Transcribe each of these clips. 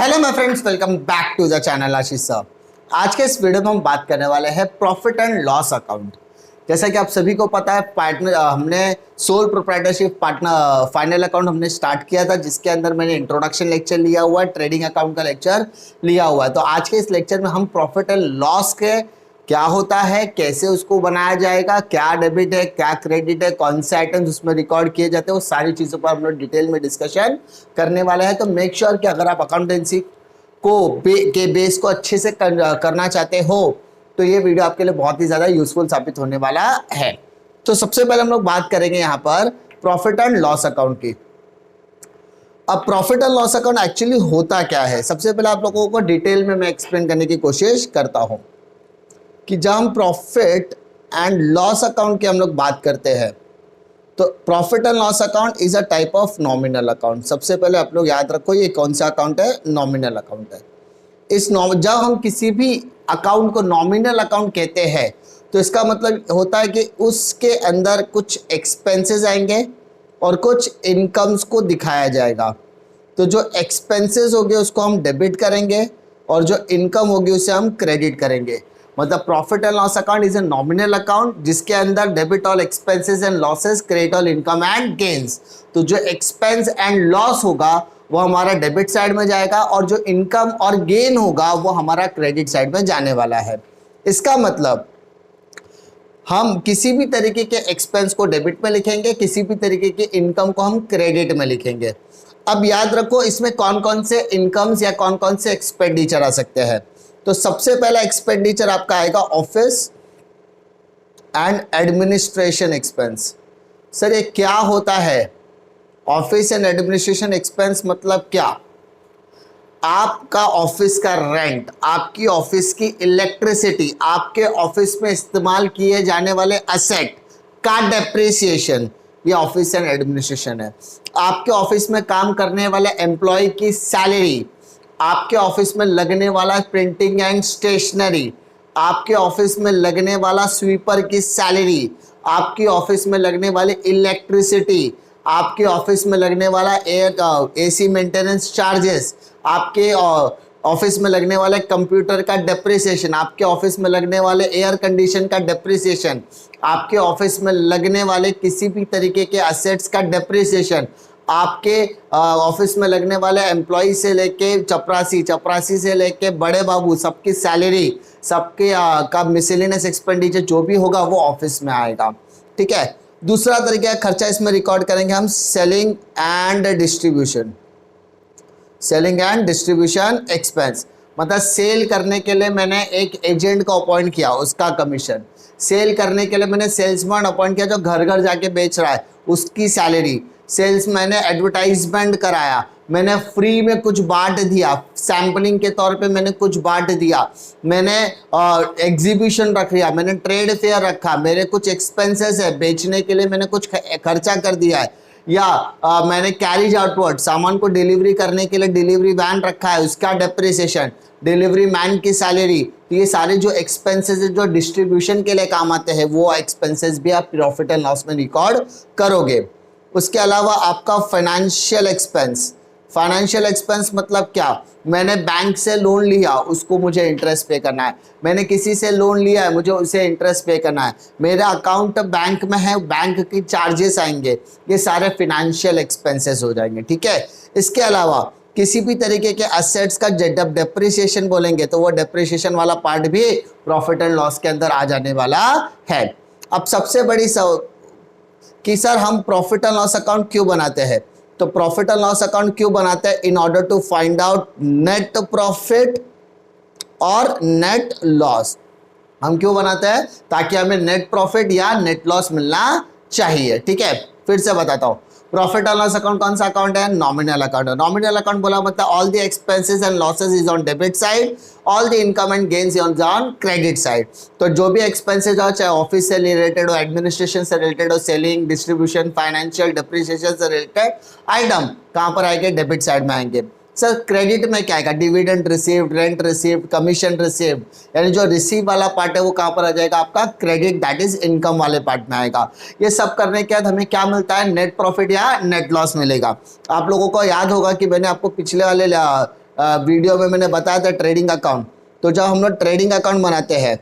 Hello my friends, welcome back to the channel Ashish sir. आज के इस वीडियो में हम बात करने वाले हैं प्रॉफिट एंड लॉस अकाउंट। जैसा कि आप सभी को पता है, पार्टनर हमने sole proprietorship partner final account हमने स्टार्ट किया था, जिसके अंदर मैंने इंट्रोडक्शन लेक्चर लिया हुआ है, ट्रेडिंग अकाउंट का लेक्चर लिया हुआ है। तो आज के इस लेक्चर में हम प्रॉफिट एंड लॉस के क्या होता है, कैसे उसको बनाया जाएगा, क्या डेबिट है, क्या क्रेडिट है, कौन से आइटम्स उसमें रिकॉर्ड किए जाते हैं, वो सारी चीज़ों पर हम लोग डिटेल में डिस्कशन करने वाले हैं। तो मेक श्योर कि अगर आप अकाउंटेंसी के बेस को अच्छे से करना चाहते हो तो ये वीडियो आपके लिए बहुत ही ज़्यादा यूजफुल साबित होने वाला है। तो सबसे पहले हम लोग बात करेंगे यहाँ पर प्रॉफिट एंड लॉस अकाउंट की। अब profit and loss account actually होता क्या है, सबसे पहले आप लोगों को डिटेल में मैं एक्सप्लेन करने की कोशिश करता हूँ कि जब हम प्रॉफिट एंड लॉस अकाउंट की हम लोग बात करते हैं तो profit and loss account is a type of nominal account. सबसे पहले आप लोग याद रखो ये कौन सा अकाउंट है, नॉमिनल अकाउंट है। जब हम किसी भी अकाउंट को नॉमिनल अकाउंट कहते हैं तो इसका मतलब होता है कि उसके अंदर कुछ एक्सपेंसेस आएंगे और कुछ इनकम्स को दिखाया जाएगा। तो जो एक्सपेंसेस होंगे उसको हम डेबिट करेंगे और जो इनकम होगी उसे हम क्रेडिट करेंगे। मतलब profit and loss account is a nominal account जिसके अंदर debit all expenses and losses, credit all income and gains. तो जो एक्सपेंस एंड लॉस होगा वो हमारा डेबिट साइड में जाएगा और जो इनकम और गेन होगा वो हमारा क्रेडिट साइड में जाने वाला है। इसका मतलब हम किसी भी तरीके के एक्सपेंस को डेबिट में लिखेंगे, किसी भी तरीके की इनकम को हम क्रेडिट में लिखेंगे। अब याद रखो इसमें कौन कौन से इनकम्स या कौन कौन से एक्सपेंडिचर आ सकते हैं। तो सबसे पहला एक्सपेंडिचर आपका आएगा office and administration expense. Sir ये क्या होता है ऑफिस एंड एडमिनिस्ट्रेशन एक्सपेंस? मतलब क्या, आपका ऑफिस का रेंट, आपकी ऑफिस की इलेक्ट्रिसिटी, आपके ऑफिस में इस्तेमाल किए जाने वाले असेट का डेप्रिसिएशन, ये ऑफिस एंड एडमिनिस्ट्रेशन है। आपके ऑफिस में काम करने वाले एम्प्लॉय की सैलरी, आपके ऑफिस में लगने वाला प्रिंटिंग एंड स्टेशनरी, आपके ऑफिस में लगने वाला स्वीपर की सैलरी, आपके ऑफिस में लगने वाले इलेक्ट्रिसिटी, आपके ऑफिस में लगने वाला एसी मेंटेनेंस चार्जेस, आपके ऑफिस में लगने वाले कंप्यूटर का डेप्रिसिएशन, आपके ऑफिस में लगने वाले एयर कंडीशन का डेप्रिसिएशन, आपके ऑफिस में लगने वाले किसी भी तरीके के असेट्स का डेप्रिसिएशन, आपके ऑफिस में लगने वाले एम्प्लॉय से लेके चपरासी से लेके बड़े बाबू सबकी सैलरी, सबके का मिसलेनियस एक्सपेंडिचर जो भी होगा वो ऑफिस में आएगा। ठीक है। दूसरा तरीका खर्चा इसमें रिकॉर्ड करेंगे हम selling and distribution. Selling and distribution expense मतलब सेल करने के लिए मैंने एक एजेंट को अपॉइंट किया, उसका कमीशन। सेल करने के लिए मैंने सेल्समैन अपॉइंट किया जो घर घर जाके बेच रहा है, उसकी सैलरी। सेल्स मैंने एडवर्टाइजमेंट कराया, मैंने फ्री में कुछ बांट दिया, सैम्पलिंग के तौर पे मैंने कुछ बांट दिया, मैंने एग्जीबिशन रख लिया, मैंने ट्रेड फेयर रखा, मेरे कुछ एक्सपेंसेस है, बेचने के लिए मैंने कुछ खर्चा कर दिया है, या मैंने कैरिज आउटवर्ड सामान को डिलीवरी करने के लिए डिलीवरी वैन रखा है, उसका डेप्रिसिएशन, डिलीवरी मैन की सैलरी। तो ये सारे जो एक्सपेंसेस है जो डिस्ट्रीब्यूशन के लिए काम आते हैं वो एक्सपेंसेस भी आप प्रॉफिट एंड लॉस में रिकॉर्ड करोगे। उसके अलावा आपका फाइनेंशियल एक्सपेंस। फाइनेंशियल एक्सपेंस मतलब क्या, मैंने बैंक से लोन लिया, उसको मुझे इंटरेस्ट पे करना है, मैंने किसी से लोन लिया है, मुझे उसे इंटरेस्ट पे करना है, मेरा अकाउंट बैंक में है, बैंक की चार्जेस आएंगे, ये सारे फाइनेंशियल एक्सपेंसेस हो जाएंगे। ठीक है। इसके अलावा किसी भी तरीके के असेट्स का जब डेप्रिसिएशन बोलेंगे तो वो डेप्रिसिएशन वाला पार्ट भी प्रॉफिट एंड लॉस के अंदर आ जाने वाला है। अब सबसे बड़ी कि सर हम प्रॉफिट एंड लॉस अकाउंट क्यों बनाते हैं, तो प्रॉफिट एंड लॉस अकाउंट क्यों बनाते हैं? In order to find out net profit और नेट लॉस। हम क्यों बनाते हैं? ताकि हमें नेट प्रॉफिट या नेट लॉस मिलना चाहिए। ठीक है, फिर से बताता हूं, प्रॉफिट एंड लॉस अकाउंट कौन सा अकाउंट है? नॉमिनल अकाउंट है। नॉमिनल अकाउंट बोला मतलब all the expenses and losses is on debit side, all the income and gains on credit side. तो जो भी एक्सपेंसेस हो, चाहे ऑफिस से रिलेटेड हो, एडमिनिस्ट्रेशन से रिलेटेड हो, सेलिंग, डिस्ट्रीब्यूशन, फाइनेंशियल, डेप्रिसिएशन से रिलेटेड आइटम कहां पर आएंगे? डेबिट साइड में आएंगे। सर क्रेडिट में क्या आएगा? Dividend received, rent received, commission received, यानी जो रिसीव वाला पार्ट है वो कहाँ पर आ जाएगा? आपका क्रेडिट, दैट इज इनकम वाले पार्ट में आएगा। ये सब करने के बाद हमें क्या मिलता है? नेट प्रॉफिट या नेट लॉस मिलेगा। आप लोगों को याद होगा कि मैंने आपको पिछले वाले वीडियो में मैंने बताया था ट्रेडिंग अकाउंट। तो जब हम लोग ट्रेडिंग अकाउंट बनाते हैं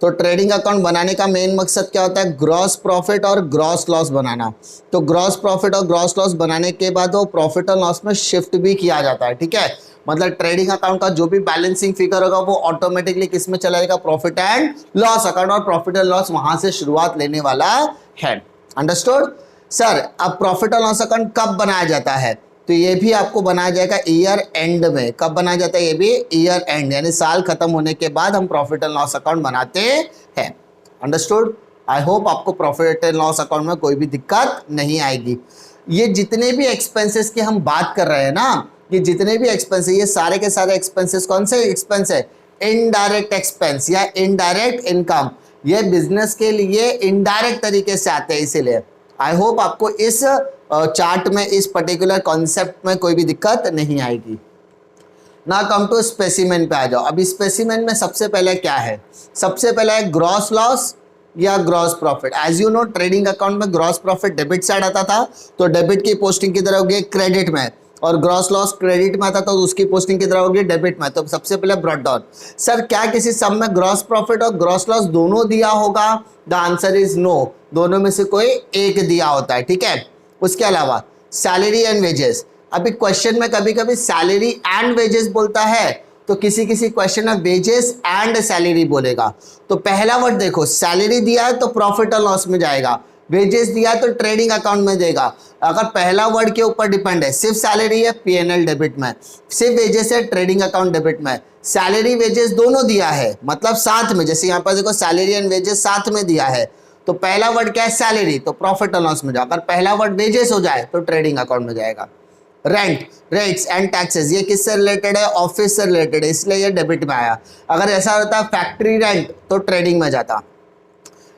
तो ट्रेडिंग अकाउंट बनाने का मेन मकसद क्या होता है, ग्रॉस प्रॉफिट और ग्रॉस लॉस बनाना। तो ग्रॉस प्रॉफिट और ग्रॉस लॉस बनाने के बाद वो प्रॉफिट और लॉस में शिफ्ट भी किया जाता है, ठीक है। मतलब ट्रेडिंग अकाउंट का जो भी बैलेंसिंग फिगर होगा वो ऑटोमेटिकली किस में चला जाएगा, प्रॉफिट एंड लॉस अकाउंट, और प्रॉफिट एंड लॉस वहां से शुरुआत लेने वाला है। Understood sir. अब प्रॉफिट और लॉस अकाउंट कब बनाया जाता है, तो ये भी आपको बनाया जाएगा ईयर एंड में। कब बनाया जाता है, ये भी ईयर एंड, यानी साल खत्म होने के बाद हम प्रॉफिट एंड लॉस अकाउंट बनाते हैं। अंडरस्टूड। आई होप आपको प्रॉफिट एंड लॉस अकाउंट में कोई भी दिक्कत नहीं आएगी। ये जितने भी एक्सपेंसेस की हम बात कर रहे हैं ना, ये जितने भी एक्सपेंस है, ये सारे के सारे एक्सपेंसेस कौन से एक्सपेंस है, इनडायरेक्ट एक्सपेंस या इनडायरेक्ट इनकम। ये बिजनेस के लिए इनडायरेक्ट तरीके से आते हैं, इसीलिए आई होप आपको इस चार्ट में, इस पर्टिकुलर कॉन्सेप्ट में कोई भी दिक्कत नहीं आएगी। ना कम टू स्पेसिमेन पे आ जाओ। अब स्पेसिमेन में सबसे पहले क्या है, सबसे पहले है ग्रॉस लॉस या gross profit. As you know trading account में ग्रॉस प्रॉफिट डेबिट साइड आता था, तो डेबिट की पोस्टिंग किधर होगी, क्रेडिट में, और ग्रॉस लॉस क्रेडिट में आता था, तो उसकी पोस्टिंग किधर होगी, डेबिट में। तो सबसे पहले ब्रॉट डाउन। सर क्या किसी सम में ग्रॉस प्रॉफिट और ग्रॉस लॉस दोनों दिया होगा, द आंसर इज नो, दोनों में से कोई एक दिया होता है, ठीक है। उसके अलावा सैलरी एंड वेजेस। अभी क्वेश्चन में कभी कभी सैलरी एंड वेजेस बोलता है, तो किसी किसी क्वेश्चन में वेजेस एंड सैलरी बोलेगा। तो पहला वर्ड देखो, सैलरी दिया है तो प्रॉफिट और लॉस में जाएगा, वेजेस दिया है तो ट्रेडिंग अकाउंट में देगा। अगर पहला वर्ड के ऊपर डिपेंड है, सिर्फ सैलरी है पीएनएल डेबिट में, सिर्फ वेजेस है ट्रेडिंग अकाउंट डेबिट में। सैलरी वेजेस दोनों दिया है, मतलब साथ में, जैसे यहाँ पर देखो सैलरी एंड वेजेस साथ में दिया है, तो पहला वर्ड क्या है, सैलरी, तो प्रॉफिट और लॉस में जाओ। अगर पहला वर्ड वेजेस हो जाए तो ट्रेडिंग अकाउंट में जाएगा। रेंट, रेट्स एंड टैक्सेस, ये किससे रिलेटेड है, ऑफिस से रिलेटेड है, इसलिए ये डेबिट में आया। अगर ऐसा होता फैक्ट्री रेंट तो ट्रेडिंग में जाता।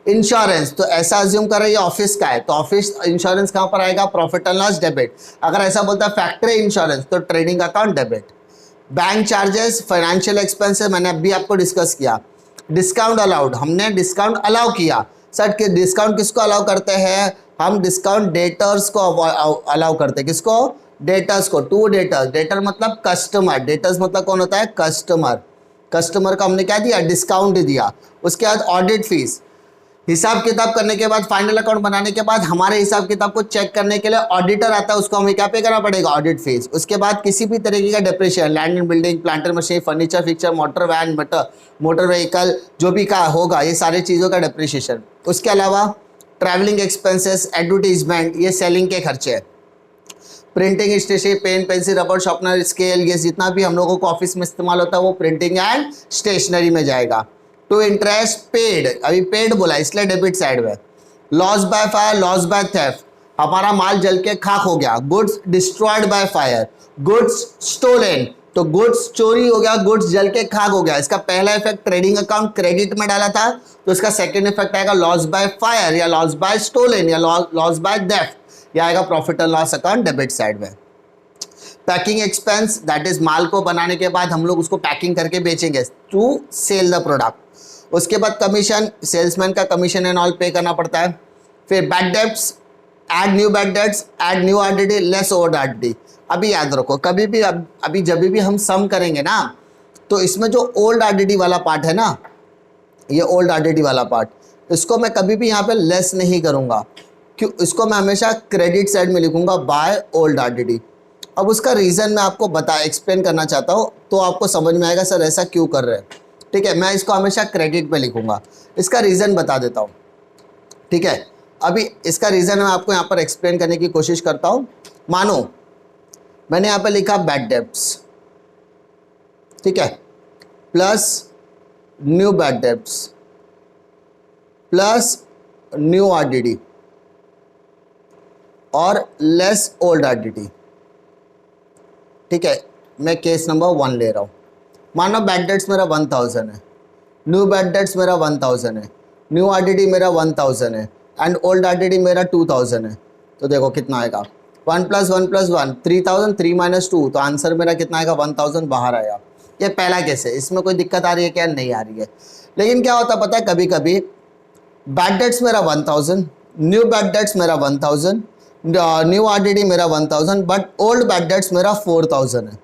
इंश्योरेंस, तो ऐसा अज्यूम कर रहे ये ऑफिस का है, तो ऑफिस इंश्योरेंस कहां पर आएगा, प्रॉफिट एंड लॉस डेबिट। अगर ऐसा बोलता है फैक्ट्री इंश्योरेंस तो trading account debit. Bank charges, financial expenses, मैंने अभी आपको डिस्कस किया। डिस्काउंट अलाउड, हमने डिस्काउंट अलाउ किया। सर कि डिस्काउंट किसको अलाउ करते हैं, हम डिस्काउंट डेटर्स को अलाउ करते हैं, किसको, डेटर्स को, टू डेटर्स। डेटर मतलब कस्टमर, डेटर्स मतलब कौन होता है, कस्टमर। कस्टमर का हमने क्या दिया, डिस्काउंट दिया। उसके बाद ऑडिट फीस, हिसाब किताब करने के बाद, फाइनल अकाउंट बनाने के बाद हमारे हिसाब किताब को चेक करने के लिए ऑडिटर आता है, उसको हमें क्या पे करना पड़ेगा, ऑडिट फीस। उसके बाद किसी भी तरीके का depreciation, land and building, plant or machine, furniture, fixture, motor van, motor vehicle, जो भी का होगा, ये सारी चीज़ों का डिप्रिशिएशन। उसके अलावा ट्रैवलिंग एक्सपेंसेस, एडवर्टीजमेंट, ये सेलिंग के खर्चे हैं। Printing, stationery, pen, pencil, rubber sharpener, scale, ये जितना भी हम लोगों को ऑफिस में इस्तेमाल होता है वो प्रिंटिंग एंड स्टेशनरी में जाएगा। टू इंटरेस्ट पेड, अभी पेड बोला इसलिए डेबिट साइड में। Loss by fire, loss by theft, हमारा माल जल के खाक हो गया। Goods destroyed by fire, goods stolen, तो गुड्स चोरी हो गया, गुड्स जल के खाक हो गया। इसका पहला इफेक्ट ट्रेडिंग अकाउंट क्रेडिट में डाला था, तो इसका सेकंड इफेक्ट आएगा लॉस बाय फायर या लॉस बाय स्टोलन या लॉस बाय थेफ्ट, ये आएगा profit and loss account debit side में। पैकिंग एक्सपेंस, दैट इज माल को बनाने के बाद हम लोग उसको पैकिंग करके बेचेंगे टू सेल द प्रोडक्ट। उसके बाद कमीशन, सेल्समैन का कमीशन एंड ऑल पे करना पड़ता है। फिर bad debts, add new bad debts, add new RDD, less old RDD. अभी याद रखो, कभी भी अभी जब भी हम सम करेंगे ना, तो इसमें जो ओल्ड आरडीडी वाला पार्ट है ना, ये ओल्ड आरडीडी वाला पार्ट, इसको मैं कभी भी यहाँ पे लेस नहीं करूँगा, क्यों, इसको मैं हमेशा क्रेडिट साइड में लिखूंगा बाय ओल्ड आरडीडी। अब उसका रीज़न मैं आपको एक्सप्लेन करना चाहता हूँ, तो आपको समझ में आएगा सर ऐसा क्यों कर रहे हैं, ठीक है। मैं इसको हमेशा क्रेडिट पे लिखूंगा, इसका रीज़न बता देता हूँ, ठीक है। अभी इसका रीज़न मैं आपको यहाँ पर एक्सप्लेन करने की कोशिश करता हूँ। मानो मैंने यहाँ पर लिखा बैड डेब्ट्स, ठीक है, plus new bad debts plus new RDD और लेस ओल्ड आरडीडी, ठीक है। मैं केस नंबर 1 ले रहा हूँ। मानो बैड डेट्स मेरा 1000 है, न्यू बैड डेट्स मेरा 1000 है, न्यू आरडीडी मेरा 1000 है एंड ओल्ड आरडीडी मेरा 2000 है। तो देखो कितना आएगा, 1 + 1 + 1 3000, 3 - 2, तो आंसर मेरा कितना आएगा, 1000 बाहर आया। ये पहला केस है, इसमें कोई दिक्कत आ रही है क्या, नहीं आ रही है। लेकिन क्या होता पता है, कभी कभी बैड डेट्स मेरा 1000, न्यू बैड डेट्स मेरा 1000, न्यू आरडीडी मेरा 1000, बट ओल्ड बैड डेट्स मेरा 4000 है।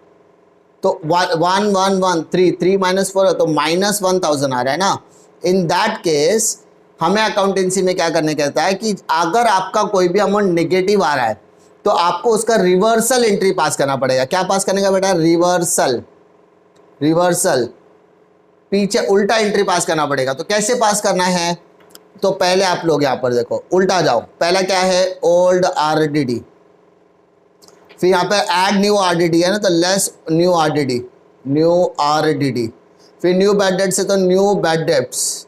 तो 1113 3 माइनस 4 है तो -1000 आ रहा है ना। इन दैट केस हमें अकाउंटेंसी में क्या करने कहता है कि अगर आपका कोई भी अमाउंट नेगेटिव आ रहा है तो आपको उसका रिवर्सल एंट्री पास करना पड़ेगा। क्या पास करने का बेटा? रिवर्सल। रिवर्सल पीछे उल्टा एंट्री पास करना पड़ेगा। तो कैसे पास करना है? तो पहले आप लोग यहां पर देखो, उल्टा जाओ। पहला क्या है? ओल्ड आरडीडी, फिर यहाँ पे ऐड न्यू आरडीडी है ना, तो less new RDD, new RDD, फिर न्यू बैड डेट्स है तो न्यू बैड डेट्स,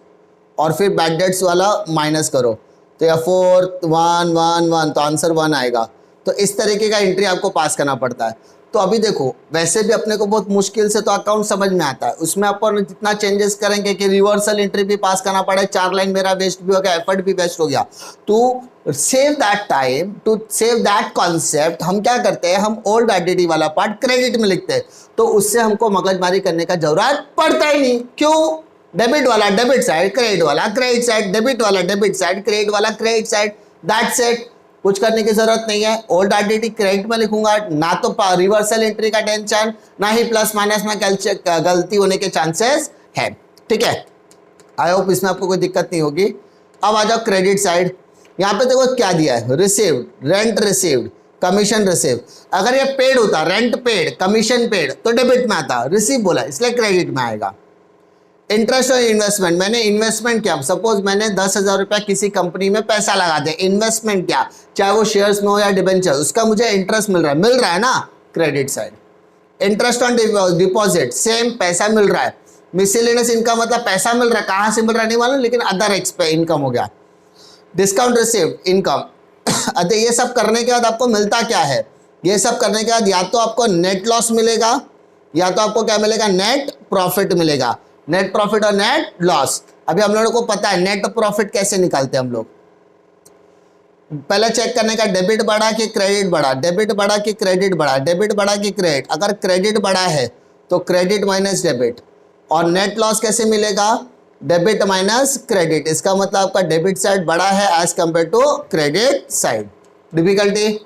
और फिर बैड डेट्स वाला माइनस करो। तो या 4 1 1 1 तो आंसर 1 आएगा। तो इस तरीके का एंट्री आपको पास करना पड़ता है। तो अभी देखो, वैसे भी अपने को बहुत मुश्किल से तो अकाउंट समझ में आता है, उसमें अपन जितना चेंजेस करेंगे कि रिवर्सल एंट्री भी पास करना पड़े, 4 लाइन मेरा वेस्ट भी हो गया, एफर्ट भी वेस्ट हो गया। To save that time, to save that concept, हम क्या करते हैं? हम ओल्ड आइडेंटिटी वाला पार्ट क्रेडिट में लिखते हैं, तो उससे हमको मगजमारी करने का जरूरत पड़ता ही नहीं। क्यों? डेबिट वाला डेबिट साइड, क्रेडिट वाला क्रेडिट साइड, डेबिट वाला डेबिट साइड, क्रेडिट वाला क्रेडिट साइड, दैट्स इट। कुछ करने की जरूरत नहीं है। ओल्ड आइडेंटिटी क्रेडिट में लिखूंगा, ना तो रिवर्सल एंट्री का टेंशन, ना ही प्लस माइनस में गलती होने के चांसेस है। ठीक है, आई होप इसमें आपको कोई दिक्कत नहीं होगी। अब आ जाओ क्रेडिट साइड। यहाँ पे देखो क्या दिया है? Received, rent received, commission receive. अगर ये पेड होता, रेंट पेड, कमीशन पेड, तो डेबिट में आता, रिसीव बोला इसलिए क्रेडिट में आएगा। इंटरेस्ट और इन्वेस्टमेंट, मैंने इन्वेस्टमेंट किया, सपोज मैंने 10,000 रुपया किसी कंपनी में पैसा लगा दिया, इन्वेस्टमेंट किया, चाहे वो शेयर्स में हो या डिबेंचर, उसका मुझे इंटरेस्ट मिल रहा है ना, credit side. Interest on deposit, same पैसा मिल रहा है। मिसलेनियस इनकम मतलब पैसा मिल रहा है, कहाँ से मिल रहा है नहीं मालूम, लेकिन अदर इनकम हो गया। Discount received, income. अरे ये सब करने के बाद आपको मिलता क्या है? ये सब करने के बाद या तो आपको नेट लॉस मिलेगा, या तो आपको क्या मिलेगा? नेट प्रॉफिट मिलेगा। नेट प्रॉफिट और नेट लॉस, अभी हम लोगों को पता है नेट प्रॉफिट कैसे निकालते हैं हम लोग। पहले चेक करने का, डेबिट बढ़ा कि क्रेडिट बढ़ा, डेबिट बढ़ा कि क्रेडिट बढ़ा, डेबिट बढ़ा कि क्रेडिट। अगर क्रेडिट बढ़ा है तो क्रेडिट माइनस डेबिट। और नेट लॉस कैसे मिलेगा? Debit minus credit. इसका मतलब आपका डेबिट साइड बढ़ा है as compare to credit side. Difficulty?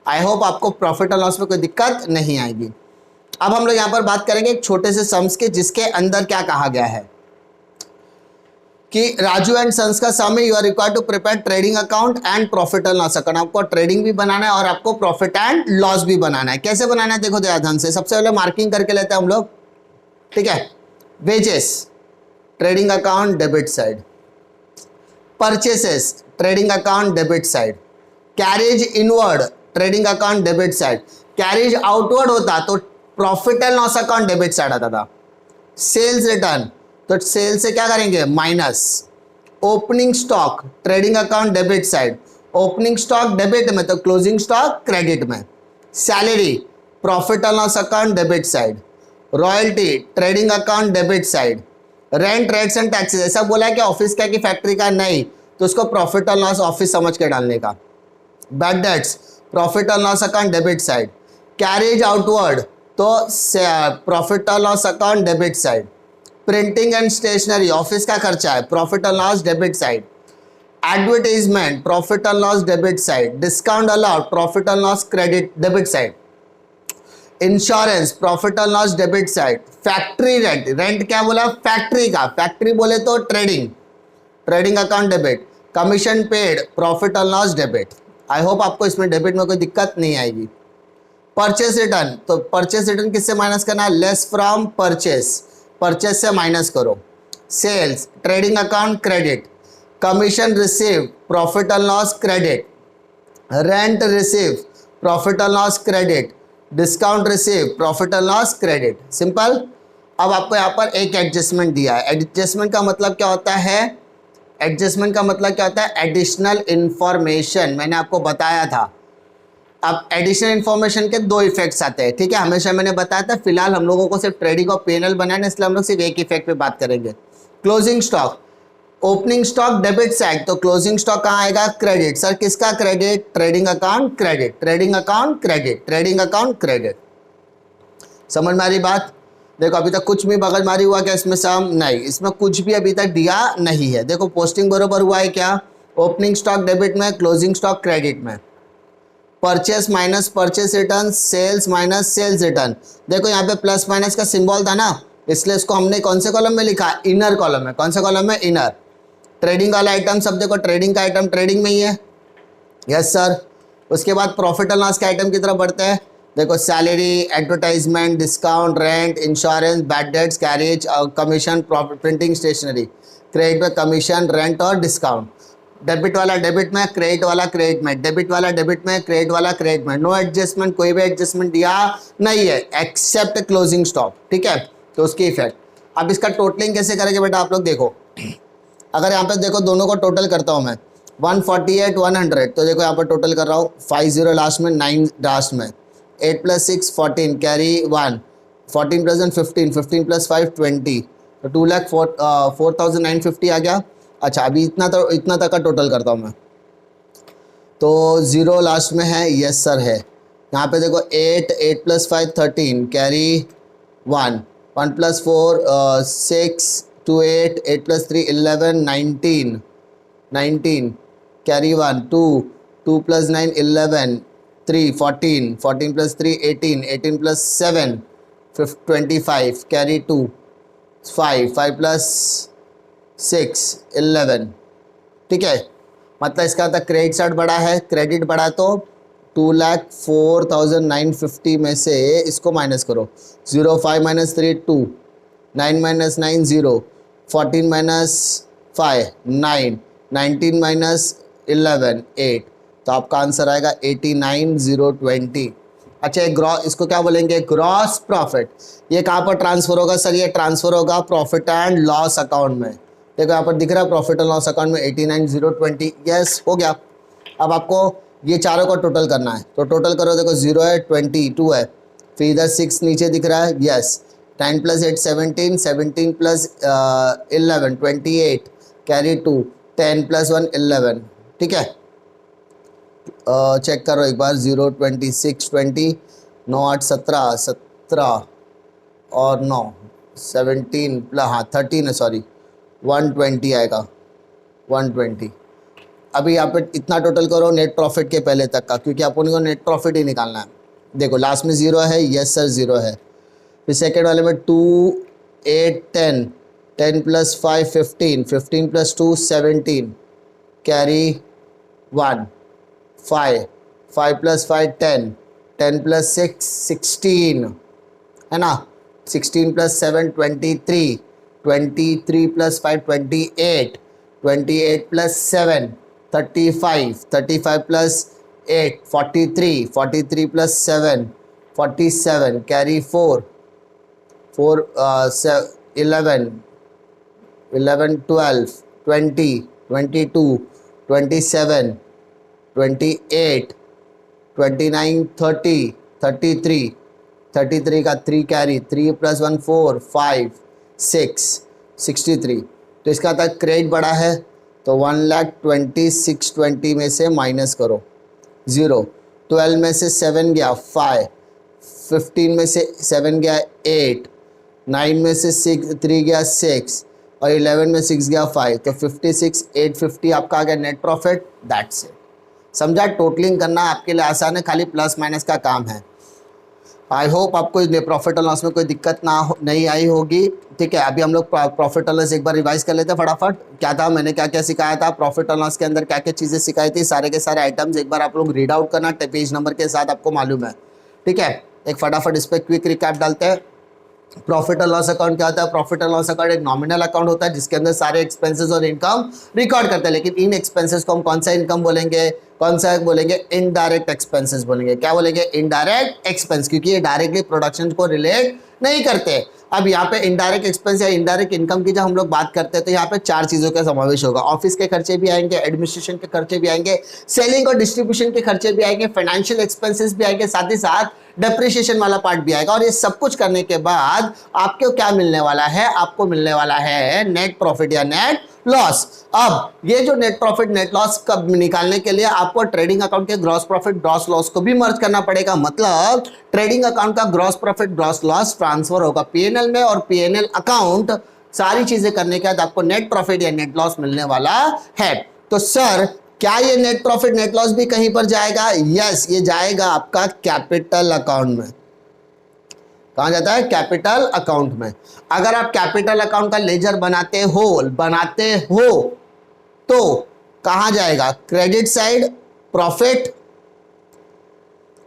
I hope आपको प्रॉफिट और लॉस में कोई दिक्कत नहीं आएगी। अब हम लोग यहां पर बात करेंगे एक छोटे से सम्स के, जिसके अंदर क्या कहा गया है कि राजू एंड सन्स का सम है, you are required to prepare trading account and profit and loss account. आपको ट्रेडिंग भी बनाना है और आपको प्रॉफिट एंड लॉस भी बनाना है। कैसे बनाना है? देखो ध्यान से, सबसे पहले मार्किंग करके लेते हैं हम लोग। ठीक है, wages, trading account debit side, purchases, trading account debit side, carriage inward, trading account debit side, carriage outward होता तो profit and loss account debit side आता था। सेल्स रिटर्न, तो सेल से क्या करेंगे? Minus. Opening stock, trading account debit side, opening stock debit में तो क्लोजिंग स्टॉक क्रेडिट में। Salary, profit and loss account debit side. Royalty, trading account debit side. Rent, rates and taxes, ऐसा बोला है कि ऑफिस का कि फैक्ट्री का? नहीं, तो उसको प्रॉफिट एंड लॉस ऑफिस समझ के डालने का। Bad debts, profit and loss account debit side. Carriage outward, तो प्रॉफिट और loss account debit side. Printing and stationery, office का खर्चा है, प्रॉफिट और loss debit side. Advertisement, profit और loss debit side. Discount allowed, profit और loss credit debit side. Insurance, profit और loss debit side. Factory rent, rent क्या बोला? Factory का, फैक्ट्री बोले तो trading, trading account debit. Commission paid, profit और loss debit. I hope आपको इसमें डेबिट में कोई दिक्कत नहीं आएगी। परचेस रिटर्न, तो परचेस रिटर्न किससे माइनस करना है? लेस फ्रॉम परचेस, परचेस से माइनस करो। Sales, trading account credit. Commission receive, profit और loss credit. Rent receive, profit और loss credit. Discount receive, profit और लॉस क्रेडिट। सिंपल। अब आपको यहाँ पर एक एडजस्टमेंट दिया है। एडजस्टमेंट का मतलब क्या होता है? एडजस्टमेंट का मतलब क्या होता है? एडिशनल इंफॉर्मेशन, मैंने आपको बताया था। अब एडिशनल इन्फॉर्मेशन के 2 इफेक्ट्स आते हैं। ठीक है, हमेशा मैंने बताया था। फिलहाल हम लोगों को सिर्फ ट्रेडिंग और P&L बनाना है, इसलिए हम लोग सिर्फ एक इफेक्ट पे बात करेंगे। Closing stock, opening stock debit side, तो क्लोजिंग स्टॉक कहाँ आएगा? क्रेडिट। सर किसका credit? Trading account credit, trading account credit, trading account credit. समझ में आ रही बात? देखो अभी तक कुछ भी मगजमारी हुआ क्या इसमें? सम नहीं, इसमें कुछ भी अभी तक दिया नहीं है। देखो पोस्टिंग बरोबर हुआ है क्या? ओपनिंग स्टॉक डेबिट में, क्लोजिंग स्टॉक क्रेडिट में। Purchase minus purchase return, sales minus sales return. देखो यहाँ पे प्लस माइनस का सिंबल था ना, इसलिए इसको हमने कौन से कॉलम में लिखा, इनर कॉलम में। कौन से कॉलम में, इनर। ट्रेडिंग वाला आइटम सब देखो, ट्रेडिंग का आइटम ट्रेडिंग में ही है, यस सर। उसके बाद प्रॉफिट एंड लॉस के आइटम की तरफ बढ़ते हैं। देखो salary, advertisement, discount, rent, insurance, bad debts, carriage, commission, printing, stationery. Credit में कमीशन, रेंट और डिस्काउंट। डेबिट वाला डेबिट में, क्रेडिट वाला क्रेडिट में, डेबिट वाला डेबिट में, क्रेडिट वाला क्रेडिट में। नो एडजस्टमेंट, कोई भी एडजस्टमेंट दिया नहीं है एक्सेप्ट क्लोजिंग स्टॉक, ठीक है। तो उसकी इफेक्ट। अब इसका टोटलिंग कैसे करेंगे बेटा, आप लोग देखो। अगर यहाँ पे देखो दोनों को टोटल करता हूँ मैं, 148 100, तो देखो यहाँ पर टोटल कर रहा हूँ, 50 लास्ट में, 9 लास्ट में, 8 + 6 14, कैरी 1, 14 + 1 15, 15 + 5 20, तो 2,04,950 आ गया। अच्छा अभी इतना तक का टोटल करता हूँ मैं, तो 0 लास्ट में है, यस सर है। यहाँ पे देखो 8 + 5 13, कैरी 1, 1 + 4 6 2 8, 8 + 3 11 19, कैरी 1, 2 + 9 11, 3 14, 14 + 3 18, 18 + 7 25, कैरी 2, 5 + 6 11, ठीक है। मतलब इसका था क्रेडिट साइड बड़ा है, क्रेडिट बड़ा, तो 2,04,950 में से इसको माइनस करो। 0 5 - 3 2, 9 - 9 0, 14 - 5 9, 19 - 11 8, तो आपका आंसर आएगा 89,020। अच्छा इसको क्या बोलेंगे, ग्रॉस प्रॉफिट। ये कहाँ पर ट्रांसफर होगा सर, ये ट्रांसफर होगा प्रॉफिट एंड लॉस अकाउंट में। देखो यहाँ पर दिख रहा है प्रॉफिट एंड लॉस अकाउंट में 89,020, यस हो गया। अब आपको ये चारों को टोटल करना है, तो टोटल करो। देखो 0 है, 22 है, फिर इधर 6 नीचे दिख रहा है, यस। 9 + 8 17, 17 + 11 28, कैरी 2, 10 + 1 11, ठीक है। चेक करो एक बार, 0 26 20, 9 8 17 17 और 9 17 हाँ 13 है, सॉरी 120 आएगा, 120। अभी यहाँ पे इतना टोटल करो नेट प्रॉफिट के पहले तक का, क्योंकि अपन को नेट प्रॉफिट ही निकालना है। देखो लास्ट में 0 है, यस सर 0 है। फिर सेकेंड वाले में 2 8 10, 10 + 5 15, 15 + 2 17, कैरी 1, 5 5 + 5 10, 10 + 6 16, है ना। 16 + 7 23, 23 + 5 28, 28 + 7 35, 35 + 8 43, 43 + 7 47, कैरी 4 4 11 11 12 20 22 27 28 29 30 33 33 का 3 कैरी, 3 + 1 4 5 6 63। तो इसका था क्रेडिट बड़ा है, तो 1,26,20 में से माइनस करो 0। 12 में से 7 गया 5, 15 में से 7 गया 8, 9 में से 3 गया 6 और 11 में 6 गया 5, तो 56,850 आपका आ गया नेट प्रॉफिट। That's it. समझा, टोटलिंग करना आपके लिए आसान है, खाली प्लस माइनस का काम है। आई होप आपको प्रॉफिट और लॉस में कोई दिक्कत नहीं आई होगी, ठीक है। अभी हम लोग प्रॉफिट और लॉस एक बार रिवाइज कर लेते हैं फटाफट। क्या था, मैंने क्या क्या सिखाया था, प्रॉफिट और लॉस के अंदर क्या क्या चीज़ें सिखाई थी, सारे के सारे आइटम्स एक बार आप लोग रीड आउट करना पेज नंबर के साथ, आपको मालूम है, ठीक है। एक फटाफट इस पर क्विक रिकैप डालते हैं। प्रॉफिट और लॉस अकाउंट क्या होता है, प्रॉफिट और लॉस अकाउंट एक नॉमिनल अकाउंट होता है जिसके अंदर सारे एक्सपेंसेस और इनकम रिकॉर्ड करते हैं, लेकिन इन एक्सपेंसेस को हम कौन सा इनकम बोलेंगे, कौन सा बोलेंगे, इनडायरेक्ट एक्सपेंसेस बोलेंगे। क्या बोलेंगे, इनडायरेक्ट एक्सपेंस, क्योंकि ये डायरेक्टली प्रोडक्शन को रिलेट नहीं करते। अब यहाँ पे इनडायरेक्ट एक्सपेंस या इनडायरेक्ट इनकम की जब हम लोग बात करते हैं तो यहाँ पे 4 चीज़ों का समावेश होगा। ऑफिस के खर्चे भी आएंगे, एडमिनिस्ट्रेशन के खर्चे भी आएंगे, सेलिंग और डिस्ट्रीब्यूशन के खर्चे भी आएंगे, फाइनेंशियल एक्सपेंसेस भी आएंगे, साथ ही साथ डेप्रिसिएशन वाला पार्ट भी आएगा। और ये सब कुछ करने के बाद आपको क्या मिलने वाला है, आपको मिलने वाला है नेट प्रॉफिट या नेट लॉस। अब ये जो नेट प्रॉफिट नेट लॉस कब निकालने के लिए आपको ट्रेडिंग अकाउंट के ग्रॉस प्रॉफिट ग्रॉस लॉस को भी मर्ज करना पड़ेगा। मतलब ट्रेडिंग अकाउंट का gross profit gross loss transfer होगा पीएनएल में, और पीएनएल अकाउंट सारी चीजें करने के बाद आपको नेट प्रॉफिट या नेट लॉस मिलने वाला है। तो सर क्या ये नेट प्रॉफिट नेट लॉस भी कहीं पर जाएगा? यस, ये जाएगा आपका कैपिटल अकाउंट में। कहां जाता है? कैपिटल अकाउंट में। अगर आप कैपिटल अकाउंट का लेजर बनाते हो तो कहां जाएगा? क्रेडिट साइड प्रॉफिट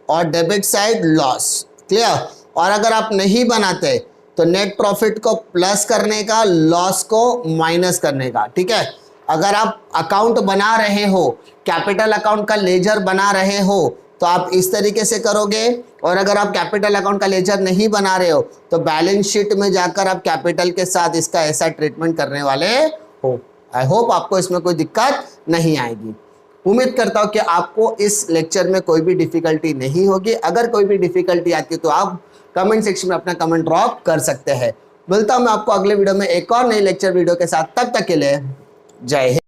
और डेबिट साइड लॉस। क्लियर? और अगर आप नहीं बनाते तो नेट प्रॉफिट को प्लस करने का, लॉस को माइनस करने का। ठीक है, अगर आप अकाउंट बना रहे हो, कैपिटल अकाउंट का लेजर बना रहे हो, तो आप इस तरीके से करोगे। और अगर आप कैपिटल अकाउंट का लेजर नहीं बना रहे हो तो बैलेंस शीट में जाकर आप कैपिटल के साथ इसका ऐसा ट्रीटमेंट करने वाले हो। आई होप आपको इसमें कोई दिक्कत नहीं आएगी। उम्मीद करता हूं कि आपको इस लेक्चर में कोई भी डिफिकल्टी नहीं होगी। अगर कोई भी डिफिकल्टी आती है तो आप कमेंट सेक्शन में अपना कमेंट ड्रॉप कर सकते हैं। मिलता हूं मैं आपको अगले वीडियो में एक और नई लेक्चर वीडियो के साथ। तब तक के लिए जय हिंद।